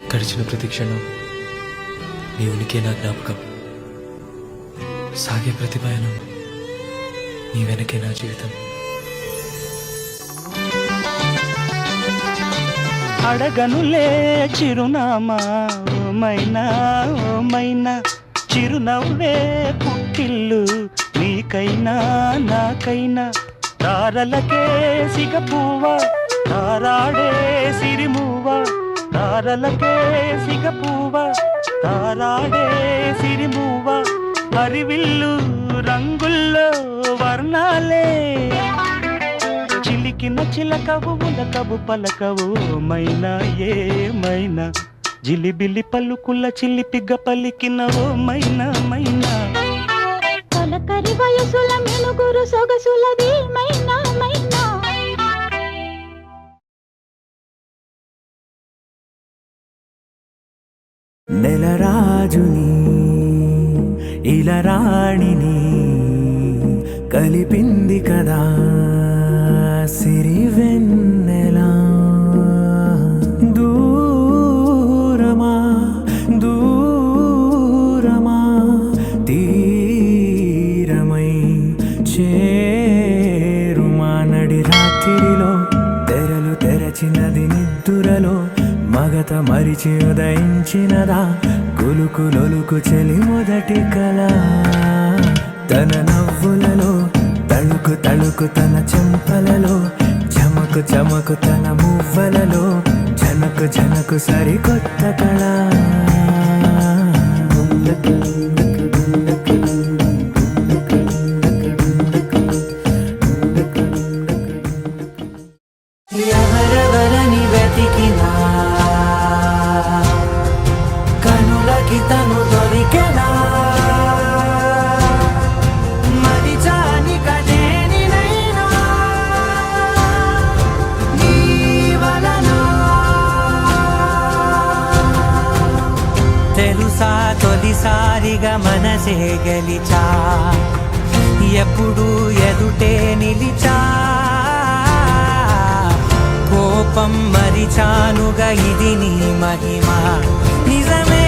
గడిచిన ప్రతి క్షణం నీ ఉనికి నా జ్ఞాపకం, సాగే ప్రతి పయనం నీ వెనకే నా జీవితం. అడగనులే చిరునామా మైనా మైనా, చిరునవ్వే పుట్టిల్లు నీకైనా నాకైనా. తారలకే సిగపువ్వ తారాడే సిరిమువ్వ, తారలకే సిగపువ్వ తారాడే సిరిమువ్వ. హరివిల్లు రంగుల్లో వర్ణాలే, చిలికిన చిలకవు ఉలకవు పలకవు మైనా ఏమైనా. జిలిబిలి పలుకుల చిలిపిగ పలికినవో మైనా మైనా. తొలకరి వయసుల మెనుగురు సొగసులది మైనా మైనా. నెలరాజుని ఇలరాణిని కలిపింది కదా సిరివెన్నెలా. దూరమా దూరమా తీరమై చేరుమా. నడి రాత్రిలో తెరలు తెరచినది నిద్దురలో, మగత మరిచి ఉదయించినదా కులుకు లొలుకు చెలి మొదటి కళ. తన నవ్వులలో తళుకు తళుకు తన చెంపలలో, చమకు చమకు తన మువ్వలలో, జనకు జనకు సరికొత్త కళ. ఎవరెవరని వెతికినా కనులకి తను దొరికెనా. మరి జాని కదేనినైనా నీ వలన. తెలుసా తొలిసారిగా మనసే గెలిచా, ఎప్పుడు ఎదుటే నిలిచా. కోపం మరిచానుగా ఇది నీ మహిమ నిజమే.